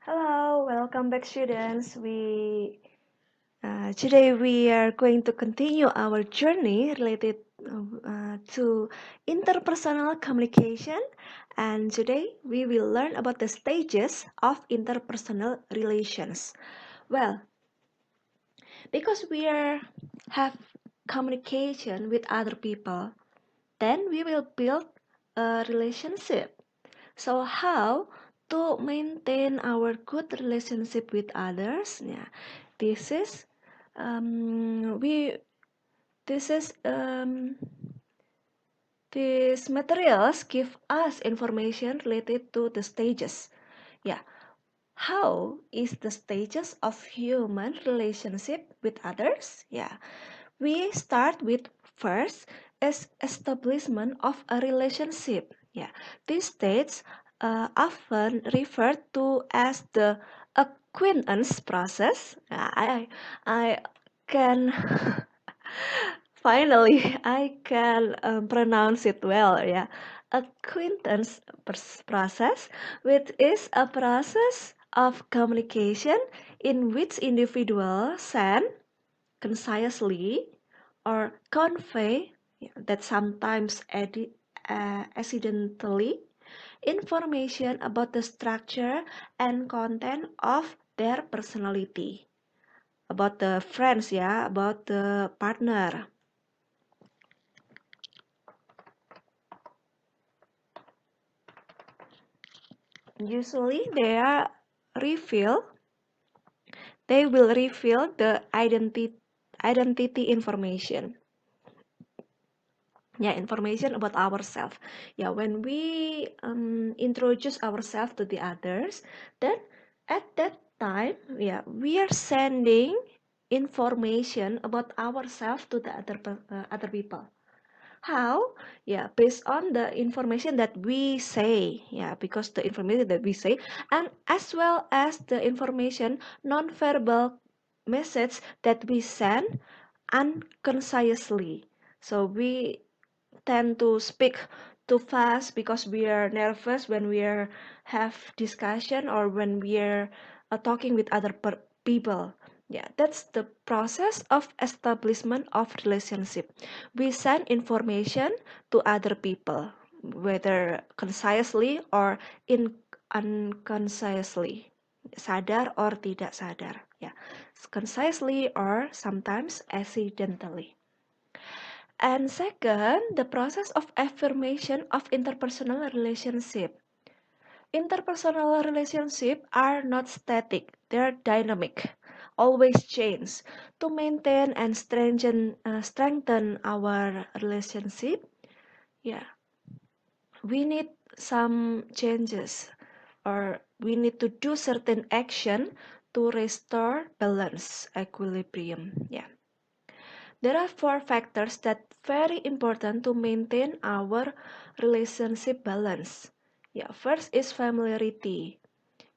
Hello, welcome back, students. Today we are going to continue our journey related to interpersonal communication, and today we will learn about the stages of interpersonal relations. Well, because have communication with other people, then we will build a relationship. So how to maintain our good relationship with others? Yeah, this is we this is these materials give us information related to the stages. Yeah, how is the stages of human relationship with others? Yeah, we start with first is establishment of a relationship. Yeah, these stages often referred to as the acquaintance process. I can finally I can pronounce it well. Yeah, acquaintance process, which is a process of communication in which individuals send concisely or convey that sometimes accidentally information about the structure and content of their personality, about the friends, yeah, about the partner. Usually reveal they will reveal the identity information. Yeah, information about ourselves. Yeah, when we introduce ourselves to the others, then at that time, yeah, we are sending information about ourselves to the other people. How? Yeah, based on the information that we say. Yeah, because the information that we say, and as well as the information non-verbal message that we send unconsciously. So we tend to speak too fast because we are nervous when we are have discussion or when we are talking with other people. Yeah, that's the process of establishment of relationship. We send information to other people, whether concisely or in unconsciously, sadar or tidak sadar. Yeah, concisely or sometimes accidentally. And second, the process of affirmation of interpersonal relationship. Interpersonal relationships are not static, they're dynamic, always change. To maintain and strengthen our relationship, yeah, we need some changes or we need to do certain action to restore balance, equilibrium. Yeah. There are four factors that very important to maintain our relationship balance. Yeah, first is familiarity.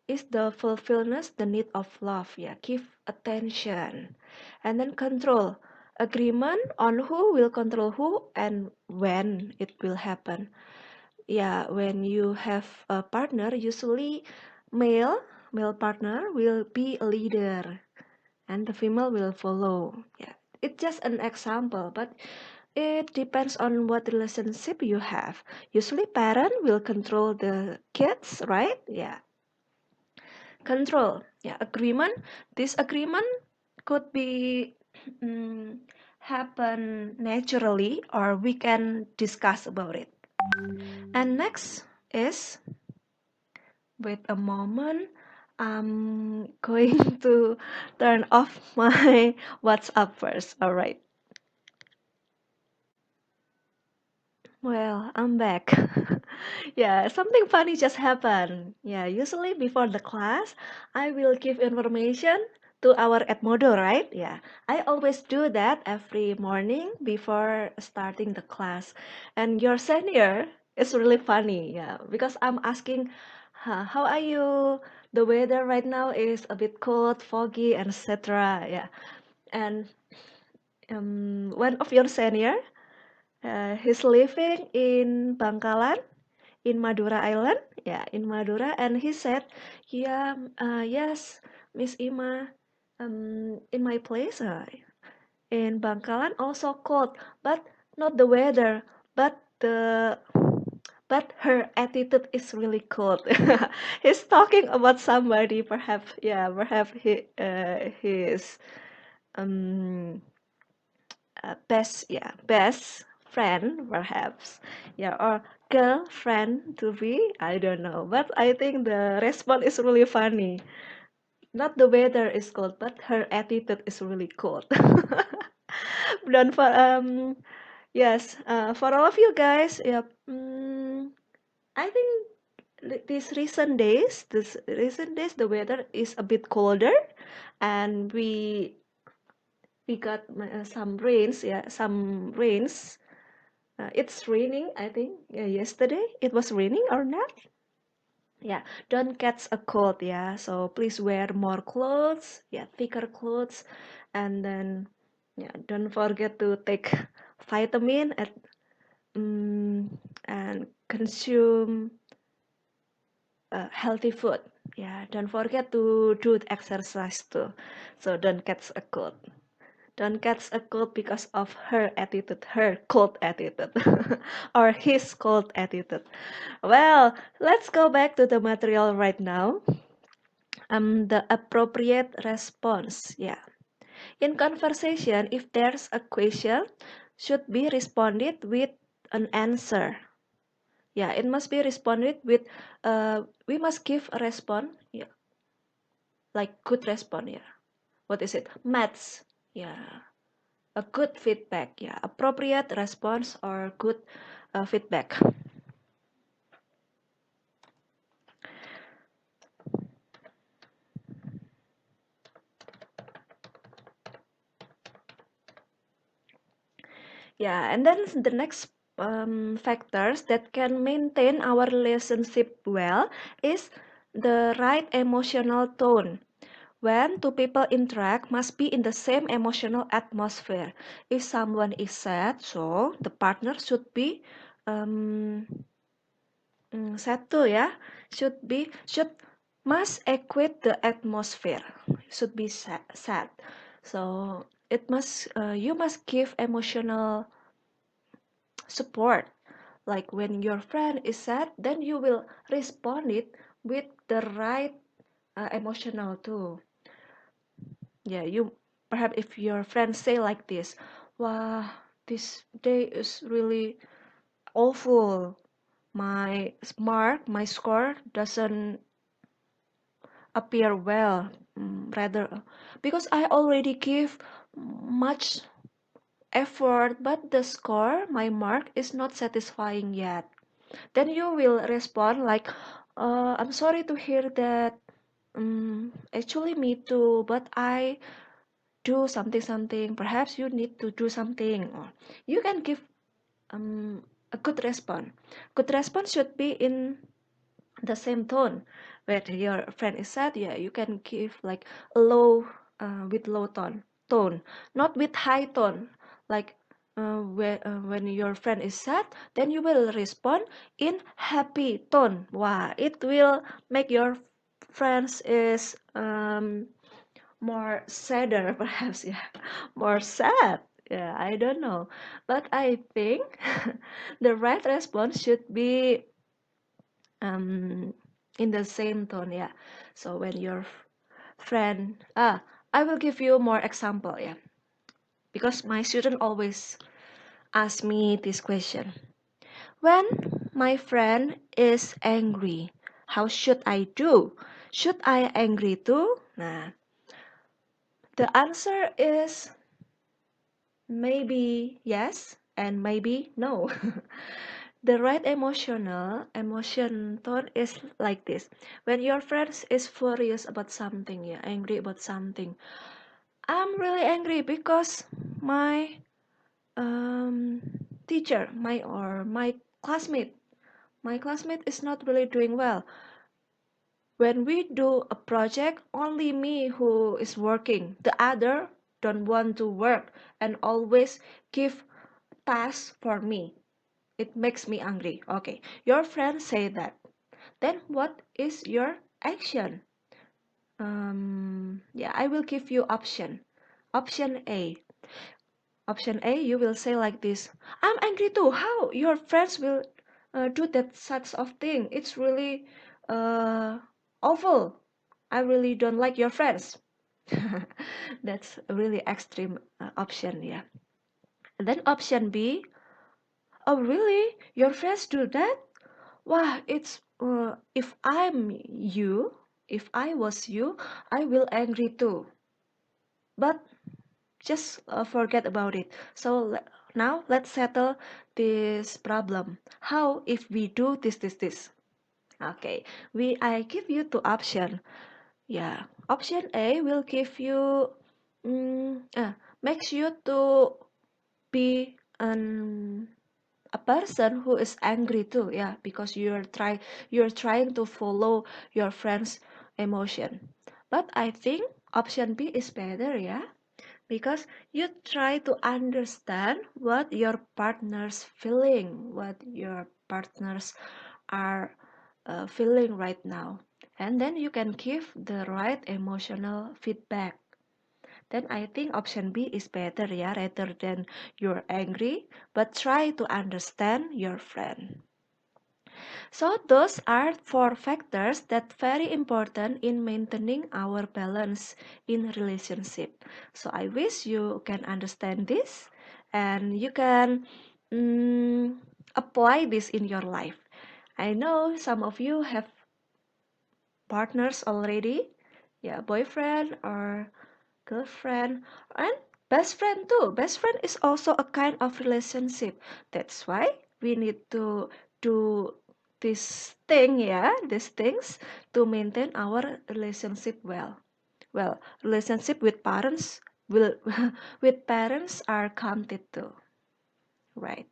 Is the fulfillment the need of love? Yeah, give attention. And then control. Agreement on who will control who and when it will happen. Yeah, when you have a partner, usually male male partner will be a leader and the female will follow. Yeah, it's just an example, but it depends on what relationship you have. Usually parent will control the kids, right? Yeah, control. Yeah, agreement. This agreement could be mm, happen naturally or we can discuss about it. And next is, wait a moment, I'm going to turn off my WhatsApp first. All right. Well, I'm back. Yeah, something funny just happened. Yeah, usually before the class, I will give information to our Edmodo, right? Yeah, I always do that every morning before starting the class. And your senior is really funny, yeah, because I'm asking, how are you? The weather right now is a bit cold, foggy, and etc. Yeah, and one of your senior he's living in Bangkalan, in Madura Island. yeah, in Madura, and he said, yeah, yes, Miss Ima, in my place, in Bangkalan also cold, but not the weather, but the but her attitude is really cold. He's talking about somebody, perhaps, yeah, perhaps his um best, yeah, best friend, perhaps, yeah, or girlfriend to be, I don't know, but I think the response is really funny. Not the weather is cold, but her attitude is really cold. Dan for yes, for all of you guys, yeah, I think these recent days, the weather is a bit colder, and we got some rains, yeah, some rains. It's raining, I think. Yeah, yesterday it was raining or not? Yeah, don't catch a cold, yeah. So please wear more clothes, yeah, thicker clothes, and then yeah, don't forget to take vitamin and consume healthy food. Yeah, don't forget to do the exercise too. So don't catch a cold. Don't catch a cold because of her attitude, her cold attitude, or his cold attitude. Well, let's go back to the material right now. The appropriate response. Yeah. In conversation, if there's a question, should be responded with an answer. Yeah, it must be responded with. We must give a response. Yeah, like good response. Yeah. What is it? Maths. Yeah. A good feedback. Yeah. Appropriate response or good feedback. Yeah, and then the next factors that can maintain our relationship well is the right emotional tone. When two people interact, must be in the same emotional atmosphere. If someone is sad, so the partner should be um, sad too, yeah. Should must equate the atmosphere. Should be sad. So it must you must give emotional support. Like when your friend is sad, then you will respond it with the right emotional too. Yeah, you perhaps if your friend say like this, wow, this day is really awful. My score doesn't appear well. Rather, because I already give much effort, but the score, my mark, is not satisfying yet. Then you will respond like, I'm sorry to hear that. Actually, me too, but I do something something. Perhaps you need to do something. Or you can give a good response. Good response should be in the same tone. Where your friend is sad, yeah, you can give like a low with low tone, not with high tone. Like when your friend is sad, then you will respond in happy tone. Wow, it will make your friends is more sadder, perhaps, yeah, more sad. Yeah, I don't know, but I think the right response should be um in the same tone, yeah. So when your friend, I will give you more example, yeah, because my student always ask me this question. When my friend is angry, how should I do? Should I angry too? Nah, the answer is maybe yes and maybe no. The right emotion tone is like this. When your friend is furious about something, yeah, angry about something, I'm really angry because my um, teacher, my classmate, my classmate is not really doing well. When we do a project, only me who is working. The other don't want to work and always give tasks for me. It makes me angry. Okay, your friend say that. then what is your action? Yeah, I will give you option. Option A. Option A, you will say like this: I'm angry too. How your friends will do that such of thing? It's really uh, awful. I really don't like your friends. That's a really extreme option, yeah. And then option B, oh really? Your friends do that? Wow, it's if I was you, I will angry too. But just forget about it. So now let's settle this problem. How if we do this? Okay, I give you two option. Yeah, option A will give you makes you to be a person who is angry too. Yeah, because you're trying to follow your friend's emotion. But I think option B is better. Yeah, because you try to understand what your partner's feeling, what your partners are feeling right now, and then you can give the right emotional feedback. Then I think option B is better, yeah, rather than you're angry, but try to understand your friend. So those are four factors that very important in maintaining our balance in relationship. So I wish you can understand this and you can mm, apply this in your life. I know some of you have partners already, yeah, boyfriend or girlfriend, and best friend too. Best friend is also a kind of relationship. That's why we need to do this thing, yeah, these things to maintain our relationship well. Well, relationship with parents will with parents are counted too, right?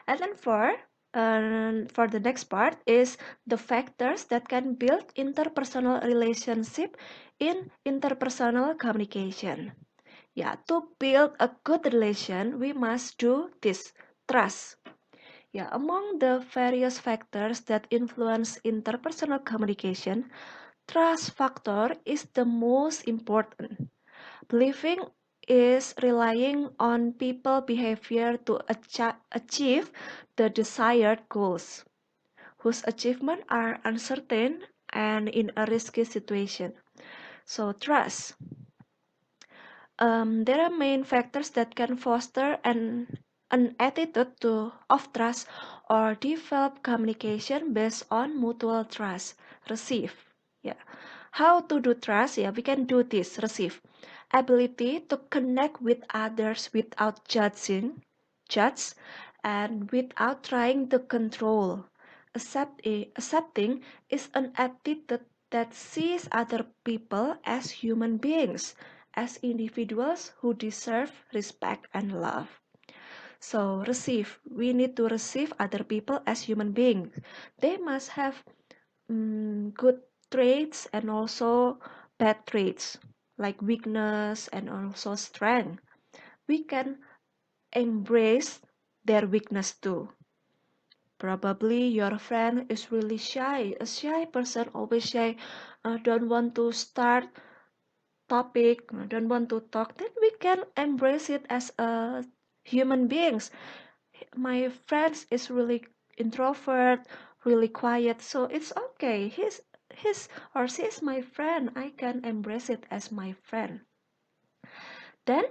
And then for the next part is the factors that can build interpersonal relationship in interpersonal communication. Yeah, to build a good relation, we must do this: trust. Yeah, among the various factors that influence interpersonal communication, trust factor is the most important. Believing is relying on people behavior to achieve the desired goals, whose achievement are uncertain and in a risky situation. So trust. There are main factors that can foster an attitude of trust or develop communication based on mutual trust. Receive. Yeah. How to do trust? Yeah, we can do this. Receive. Ability to connect with others without judge, and without trying to control. Accepting is an attitude that sees other people as human beings, as individuals who deserve respect and love. So, receive. We need to receive other people as human beings. They must have good traits and also bad traits, like weakness and also strength. We can embrace their weakness too. Probably your friend is really shy. A shy person always shy, don't want to start topic, don't want to talk. Then we can embrace it as a human beings. My friend is really introvert, really quiet, so it's okay. His or she is my friend. I can embrace it as my friend. Then,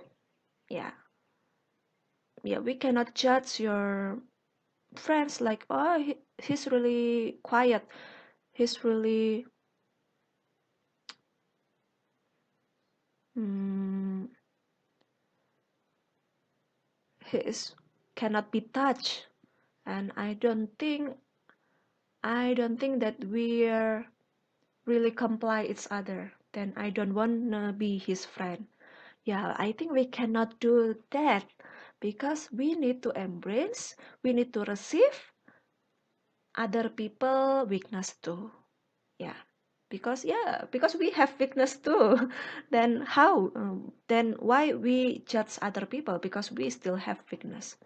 yeah, yeah, we cannot judge your friends like, oh, he's really quiet. He's really mm, he is cannot be touched, and I don't think that we're really comply each other. Then I don't wanna be his friend. Yeah, I think we cannot do that because we need to embrace, we need to receive other people weakness too. Yeah, because we have weakness too. Then how? Then why we judge other people? Because we still have weakness,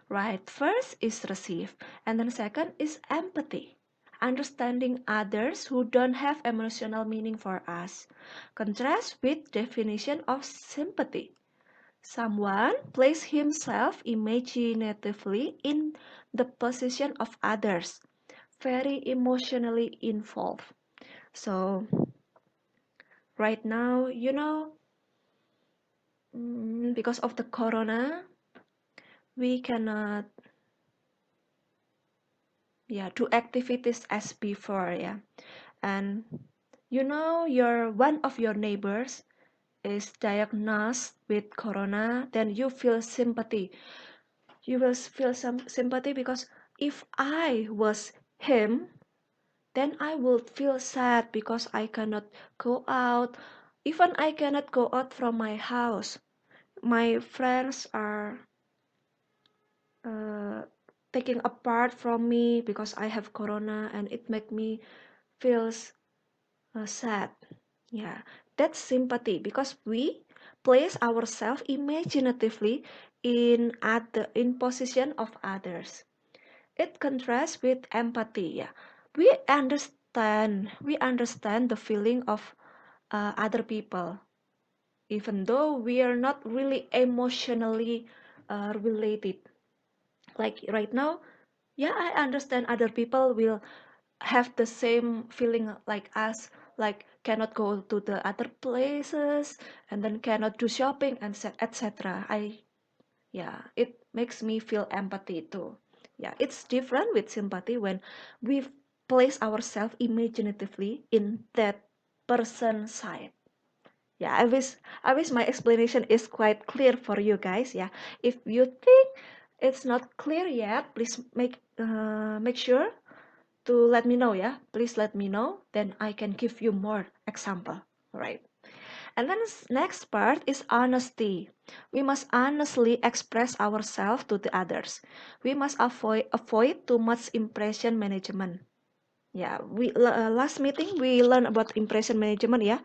right? First is receive, and then second is empathy. understanding others who don't have emotional meaning for us. Contrast with definition of sympathy. Someone places himself imaginatively in the position of others, very emotionally involved. So right now, because of the corona, we cannot, do activities as before, yeah. And your one of your neighbors is diagnosed with corona, then you feel sympathy. You will feel some sympathy because if I was him, then I would feel sad because I cannot go out. Even I cannot go out from my house. My friends are uh, taking apart from me because I have corona, and it make me feels sad. Yeah, that's sympathy because we place ourselves imaginatively in position of others. It contrasts with empathy. Yeah, we understand the feeling of other people, even though we are not really emotionally related. Like right now, yeah, I understand other people will have the same feeling like us, like cannot go to the other places and then cannot do shopping and etc. It makes me feel empathy too. Yeah, it's different with sympathy when we place ourselves imaginatively in that person's side. Yeah, I wish my explanation is quite clear for you guys. Yeah, if you think it's not clear yet, please make sure to let me know. Yeah, please let me know, then I can give you more example. All right. And then next part is honesty. We must honestly express ourselves to the others. We must avoid too much impression management. Yeah, we last meeting we learned about impression management. Yeah,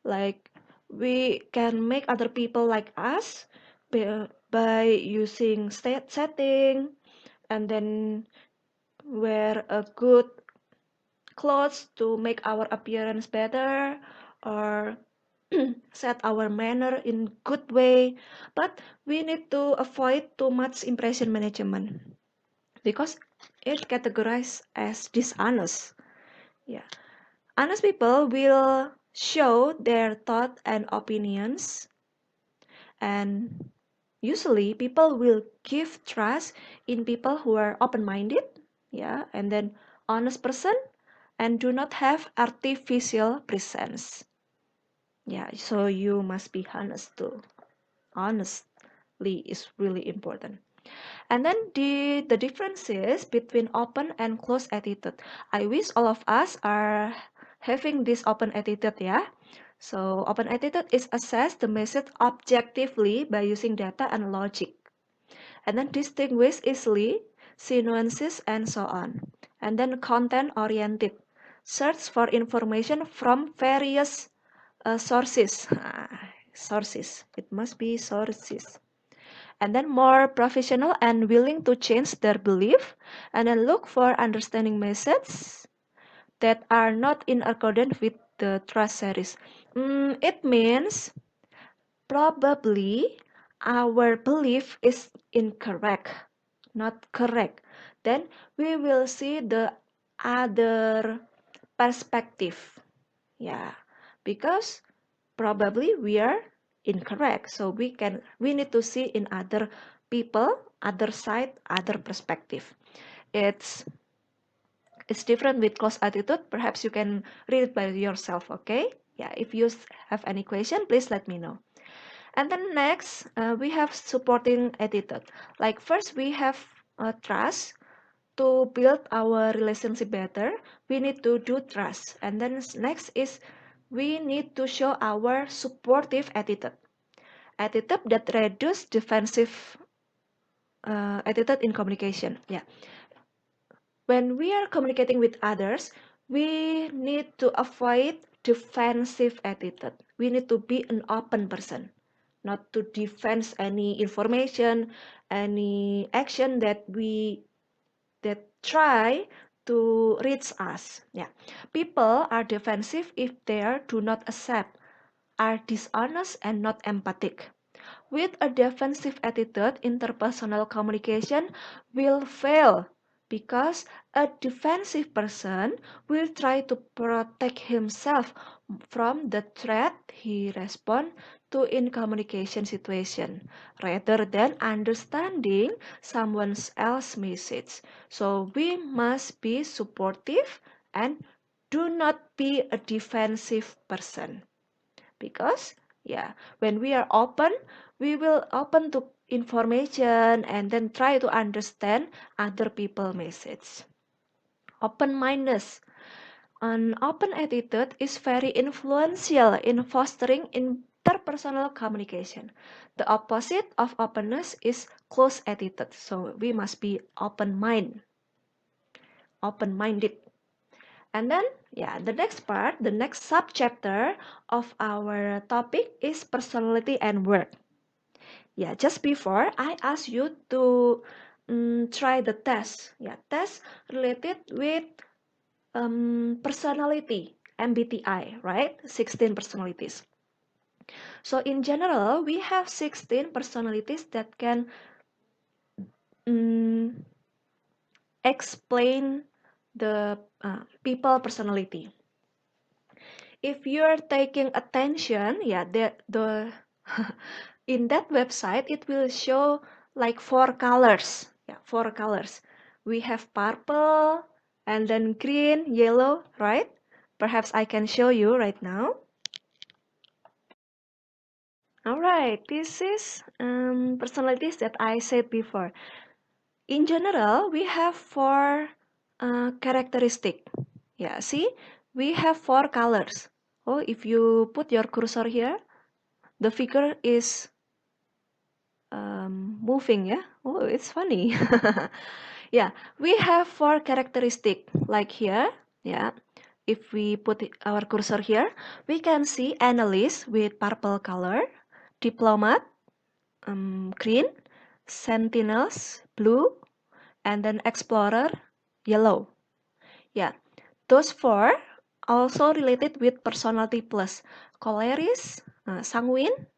like we can make other people like us by using state setting, and then wear a good clothes to make our appearance better, or set our manner in good way. But we need to avoid too much impression management because it categorized as dishonest. Yeah, honest people will show their thought and opinions, and usually people will give trust in people who are open-minded, yeah, and then honest person, and do not have artificial presence. Yeah, so you must be honest too. Honestly is really important. And then the differences between open and closed attitude. I wish all of us are having this open attitude, yeah. So open attitude is assess the message objectively by using data and logic, and then distinguish easily, see nuances and so on. And then content oriented, search for information from various sources. Sources. It must be sources. And then more professional and willing to change their belief, and then look for understanding methods that are not in accordance with the trust series. It means probably our belief is incorrect, not correct. Then we will see the other perspective. Yeah, because probably we are incorrect. So we need to see in other people, other side, other perspective. It's it's different with closed attitude. Perhaps you can read it by yourself. Okay. Yeah. If you have any question, please let me know. And then next, we have supporting attitude. Like first, we have trust. To build our relationship better, we need to do trust. And then next is we need to show our supportive attitude. Attitude that reduce defensive attitude in communication. Yeah. When we are communicating with others, we need to avoid defensive attitude. We need to be an open person, not to defend any information, any action that try to reach us. Yeah, people are defensive if they do not accept, are dishonest and not empathic. With a defensive attitude, interpersonal communication will fail because a defensive person will try to protect himself from the threat he responds to in communication situation rather than understanding someone else's message. So we must be supportive and do not be a defensive person, because yeah, when we are open, we will open to information and then try to understand other people message. Open-mindedness, an open attitude is very influential in fostering interpersonal communication. The opposite of openness is closed attitude, so we must be open-minded. And then, yeah, the next part, the next subchapter of our topic is personality and work. Yeah, just before I ask you to try the test. Yeah, test related with personality, MBTI, right? 16 personalities. So in general, we have 16 personalities that can um, explain the people personality. If you're taking attention, yeah, the in that website it will show like 4 colors. Yeah, 4 colors. We have purple and then green, yellow, right? Perhaps I can show you right now. All right, this is personalities that I said before. In general, we have 4 characteristic. Yeah, see, we have 4 colors. Oh, if you put your cursor here, the figure is moving. Yeah. Oh, it's funny. Yeah, we have 4 characteristic like here. Yeah, if we put our cursor here, we can see analyst with purple color, diplomat green, sentinels blue, and then explorer yellow. Yeah, those 4 also related with personality plus choleris, sanguine,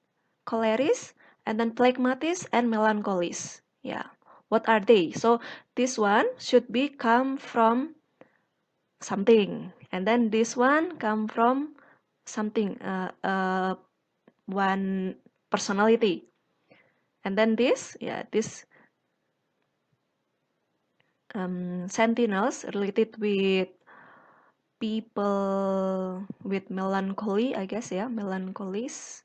choleris, and then phlegmatis and melancholis. Yeah, what are they? So this one should be come from something, and then this one come from something, one personality, and then this, yeah, this sentinels related with people with melancholy, I guess, yeah, melancholies,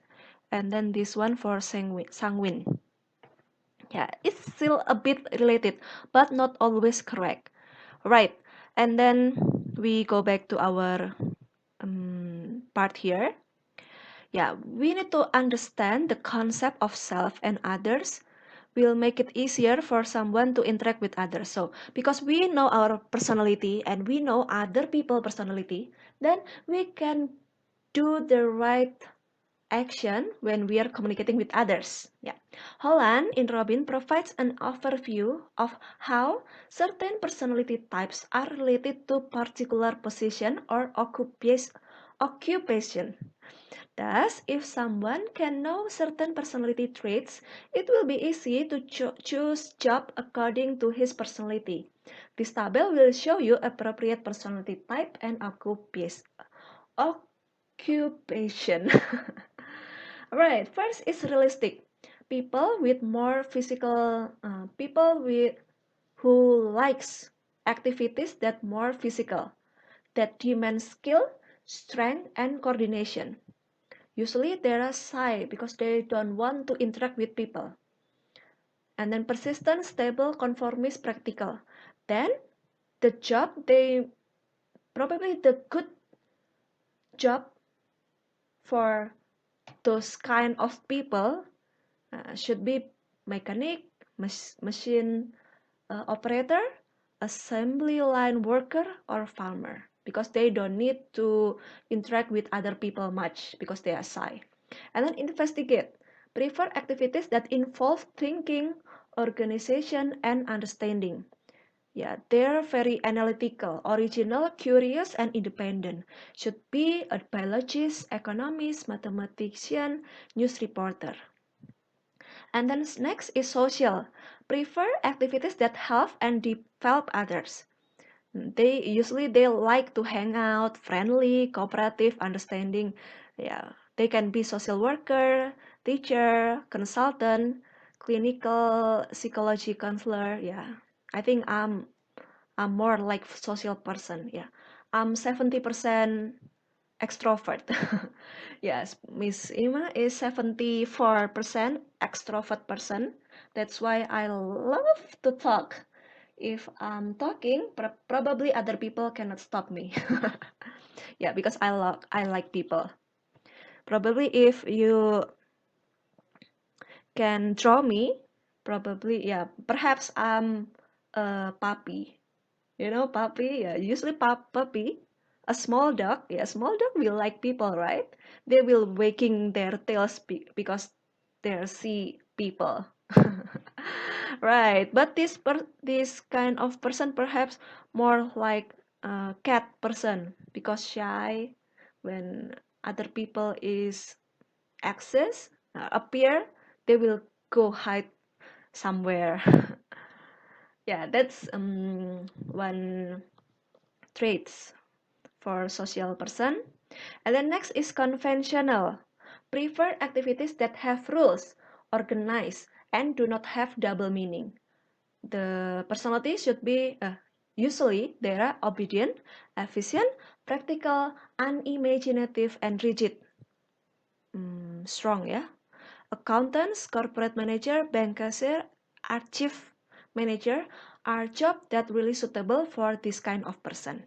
and then this one for sanguine. Yeah, it's still a bit related, but not always correct. Right, and then we go back to our part here. Yeah, we need to understand the concept of self and others will make it easier for someone to interact with others. So, because we know our personality and we know other people personality, then we can do the right action when we are communicating with others. Yeah. Holland in Robin provides an overview of how certain personality types are related to particular position or occupation. Thus, if someone can know certain personality traits, it will be easy to choose job according to his personality. This table will show you appropriate personality type and occupation. Alright, first is realistic. People with who likes activities that more physical, that demand skill, strength, and coordination. Usually they are shy because they don't want to interact with people. And then persistent, stable, conformist, practical. Then the job they probably the good job for those kind of people should be mechanic, machine operator, assembly line worker, or farmer, because they don't need to interact with other people much because they are shy. And then investigate. Prefer activities that involve thinking, organization, and understanding. Yeah, they're very analytical, original, curious, and independent. Should be a biologist, economist, mathematician, news reporter. And then next is social. Prefer activities that help and develop others. They like to hang out, friendly, cooperative, understanding. Yeah, they can be social worker, teacher, consultant, clinical psychology counselor. Yeah, I think I'm more like social person. Yeah, I'm 70% extrovert. Yes, Miss Ima is 74% extrovert person. That's why I love to talk. If I'm talking, probably other people cannot stop me. Yeah, because I like people. Probably if you can draw me, probably yeah, perhaps I'm a puppy. You know, puppy, yeah, usually puppy, a small dog, yeah, small dog will like people, right? They will wagging their tails because they see people. Right, but this kind of person perhaps more like a cat person because shy when other people is access appear, they will go hide somewhere. Yeah, that's one traits for social person. And then next is conventional. Prefer activities that have rules, organized, and do not have double meaning. The personality should be usually they are obedient, efficient, practical, unimaginative, and rigid. Strong, yeah. Accountants, corporate manager, bank cashier, archive manager are jobs that really suitable for this kind of person.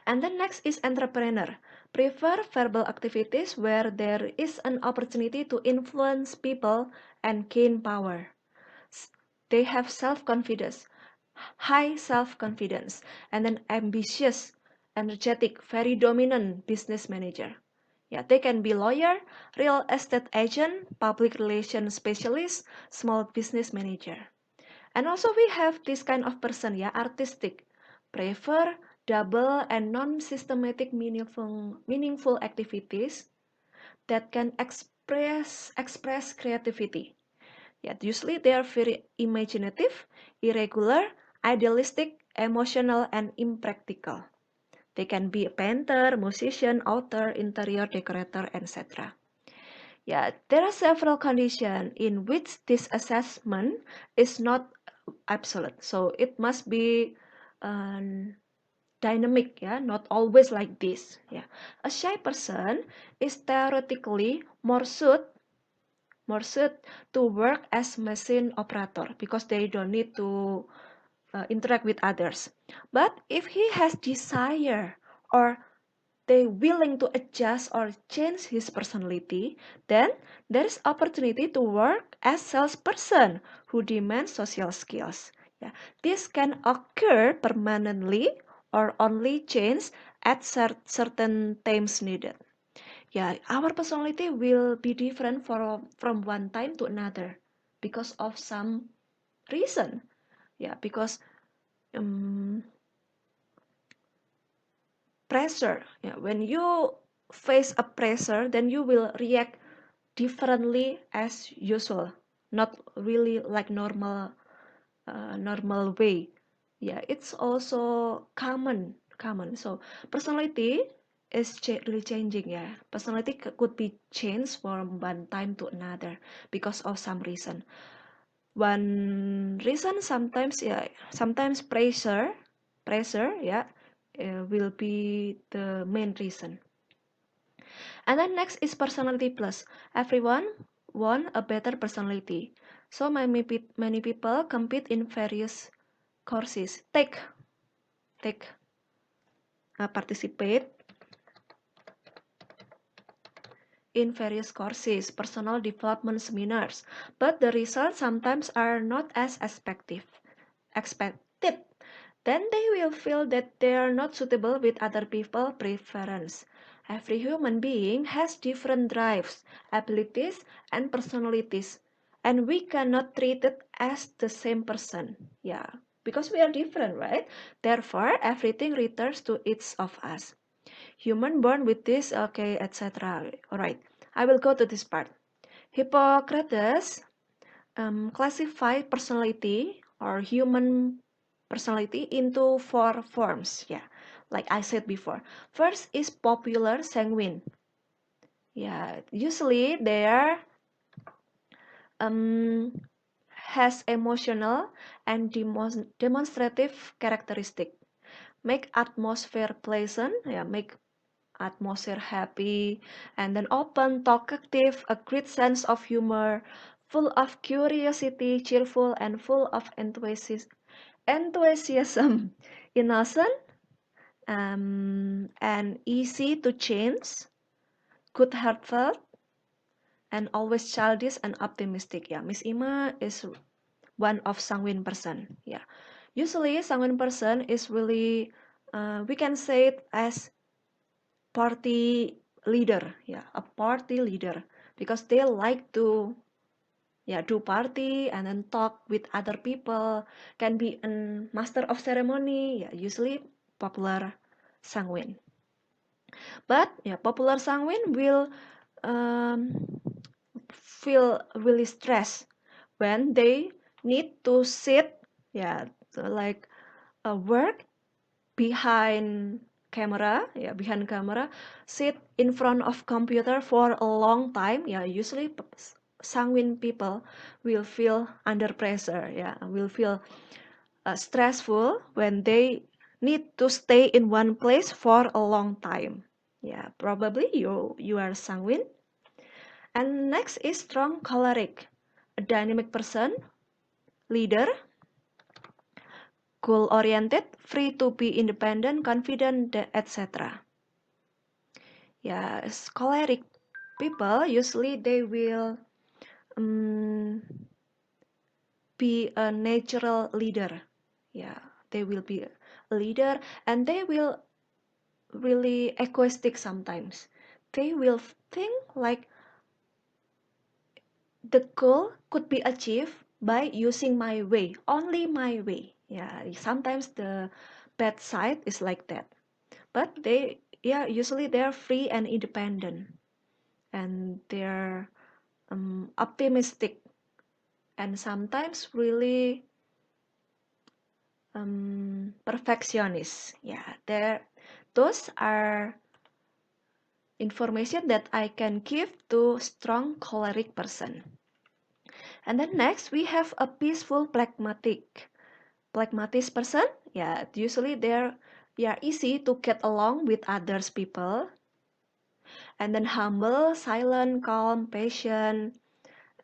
And then next is entrepreneur. Prefer verbal activities where there is an opportunity to influence people and gain power. They have self-confidence, high self-confidence, and then ambitious, energetic, very dominant business manager. Yeah, they can be lawyer, real estate agent, public relations specialist, small business manager. And also we have this kind of person, yeah, artistic. Prefer double and non-systematic meaningful activities that can express creativity. Yeah, usually they are very imaginative, irregular, idealistic, emotional, and impractical. They can be a painter, musician, author, interior decorator, etc. Yeah, there are several conditions in which this assessment is not absolute. So it must be um, dynamic, yeah, not always like this. Yeah, a shy person is theoretically more suit to work as machine operator because they don't need to interact with others. But if he has desire or they willing to adjust or change his personality, then there is opportunity to work as salesperson who demands social skills. Yeah. This can occur permanently or only change at certain times needed. Yeah, our personality will be different from one time to another because of some reason. Yeah, because um, pressure. Yeah, when you face a pressure, then you will react differently as usual, not really like normal way. Yeah, it's also common. So personality is really changing. Yeah, personality could be changed from one time to another because of some reason. One reason sometimes, yeah, sometimes pressure, yeah, will be the main reason. And then next is personality plus. Everyone want a better personality. So many people compete in various courses. Participate in various courses, personal development seminars, but the results sometimes are not as expected. Then they will feel that they are not suitable with other people's preference. Every human being has different drives, abilities, and personalities, and we cannot treat it as the same person. Yeah. because we are different, right? Therefore, everything returns to each of us. Human born with this, okay, etc. All right, I will go to this part. Hippocrates classified personality or human personality into four forms. Yeah, like I said before. First is popular sanguine. Yeah, usually they are um, has emotional and demonstrative characteristic. Make atmosphere pleasant, yeah, make atmosphere happy, and then open, talkative, a great sense of humor, full of curiosity, cheerful, and full of enthusiasm, innocent, and easy to change, good hearted, and always childish and optimistic. Yeah, Miss Ima is one of sanguine person. Yeah, usually sanguine person is really we can say it as party leader. Yeah, a party leader because they like to do party and then talk with other people. Can be a master of ceremony. Yeah, usually popular sanguine. But yeah, popular sanguine will um, feel really stressed when they need to sit, yeah, so like work behind camera, yeah, behind camera, sit in front of computer for a long time. Yeah, usually sanguine people will feel under pressure. Yeah, will feel stressful when they need to stay in one place for a long time. Yeah, probably you are sanguine. And next is strong choleric, a dynamic person, leader, goal oriented, free to be independent, confident, etc. Yes, choleric people usually they will um, be a natural leader. Yeah, they will be a leader and they will really egoistic sometimes. They will think like the goal could be achieved by using my way, only my way. Yeah, sometimes the bad side is like that. But they, yeah, usually they're free and independent and they're optimistic and sometimes really perfectionist. Yeah, there, those are information that I can give to strong choleric person. And then next we have a peaceful pragmatic person. Yeah, usually they're easy to get along with others people. And then humble, silent, calm, patient,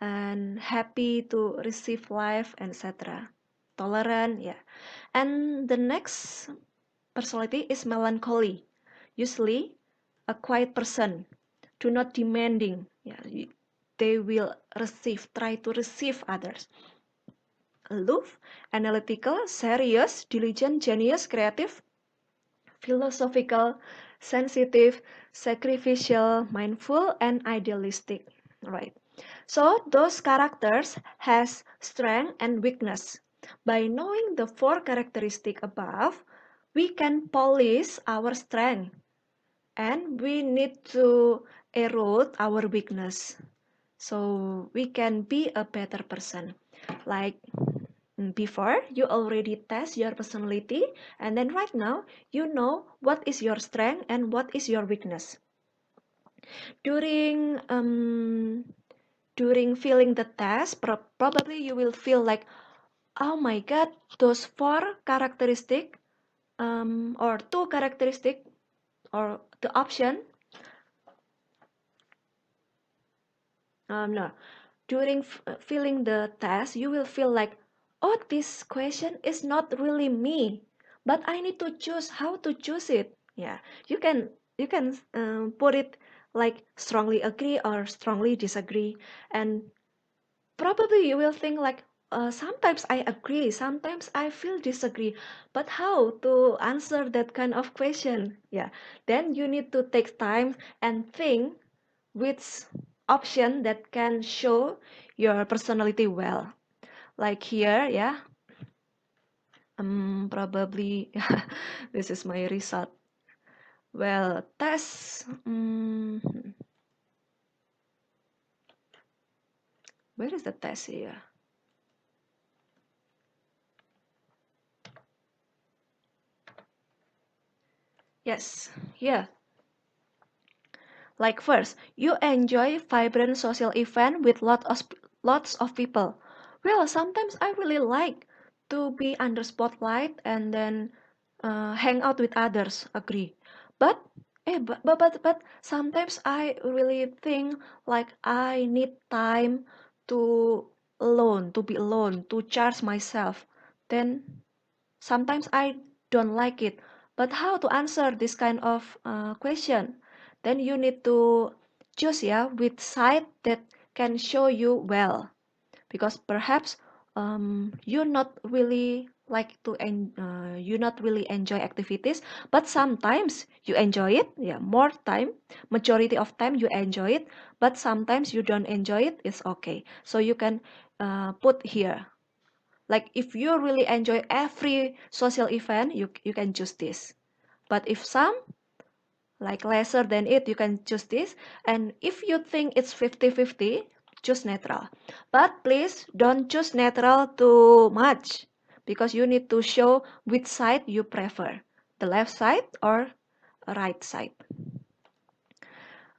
and happy to receive life, etc. Tolerant, yeah. And the next personality is melancholy. Usually a quiet person, do not demanding. Yeah, they will try to receive others. Aloof, analytical, serious, diligent, genius, creative, philosophical, sensitive, sacrificial, mindful, and idealistic. Right. So those characters has strength and weakness. By knowing the four characteristics above, we can polish our strength and we need to erode our weakness so we can be a better person. Like before, you already test your personality, and then right now, you know what is your strength and what is your weakness. During during filling the test, probably you will feel like, oh my God, those four characteristic or two characteristic or the option no during filling the test you will feel like, oh, this question is not really me, but I need to choose how to choose it. Yeah, you can put it like strongly agree or strongly disagree, and probably you will think like, sometimes I agree, sometimes I feel disagree, but how to answer that kind of question? Yeah, then you need to take time and think which option that can show your personality well. Like here, yeah, Probably this is my result. Well, test. Where is the test here? Yes, here. Like first, you enjoy vibrant social event with lots of people. Well, sometimes I really like to be under spotlight and then hang out with others. Agree, but but sometimes I really think like I need time to be alone, to charge myself. Then sometimes I don't like it. But how to answer this kind of question? Then you need to choose yeah which side that can show you well, because perhaps you not really you not really enjoy activities, but sometimes you enjoy it. Yeah, more time, majority of time you enjoy it, but sometimes you don't enjoy it. It's okay. So you can put here like if you really enjoy every social event, you can choose this. But if some like lesser than it, you can choose this. And if you think it's 50-50, choose neutral. But please don't choose neutral too much because you need to show which side you prefer, the left side or right side.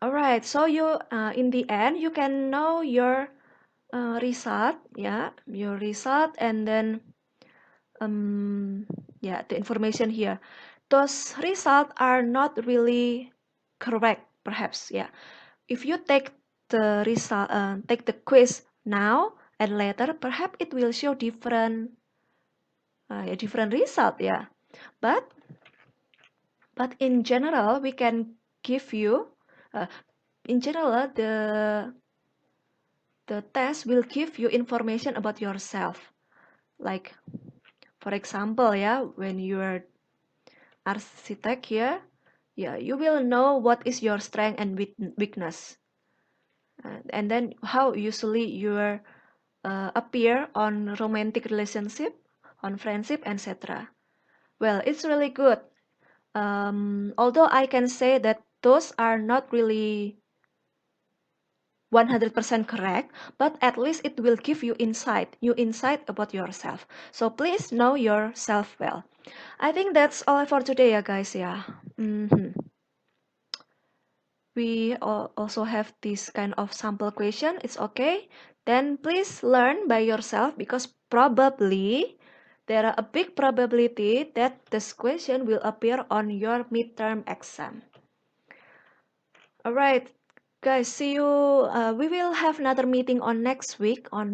All right, so you in the end you can know your result, yeah, your result, and then um, yeah, the information here. Those results are not really correct, perhaps. Yeah, if you take take the quiz now and later, perhaps it will show a different result. Yeah, but in general, we can give you, uh, in general, the test will give you information about yourself. Like, for example, yeah, when you are architect here, yeah, you will know what is your strength and weakness, and then how usually you appear on romantic relationship, on friendship, etc. Well, it's really good. Although I can say that those are not really 100% correct, but at least it will give you new insight about yourself. So please know yourself well. I think that's all for today, yeah, guys. Yeah. Mhm. We also have this kind of sample question. It's okay. Then please learn by yourself because probably there are a big probability that this question will appear on your midterm exam. All right, guys. See you. We will have another meeting on next week on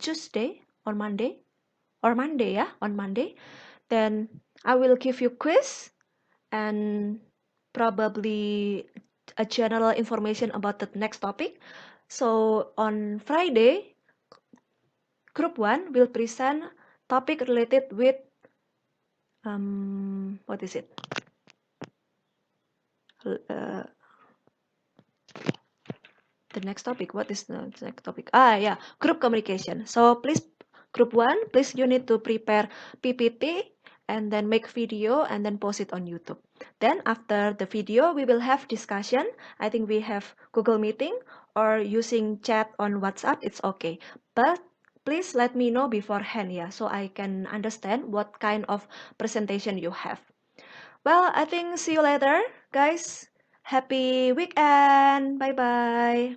Tuesday, on Monday, or Monday. Yeah, on Monday. Then I will give you quiz and probably a general information about the next topic. So on Friday, group 1 will present topic related with what is it? Uh, the next topic. What is the next topic? Yeah, group communication. So please, group 1, please you need to prepare PPT and then make video and then post it on YouTube. Then after the video, we will have discussion. I think we have Google Meeting or using chat on WhatsApp. It's okay. But please let me know beforehand, yeah, so I can understand what kind of presentation you have. Well, I think see you later, guys. Happy weekend. Bye bye.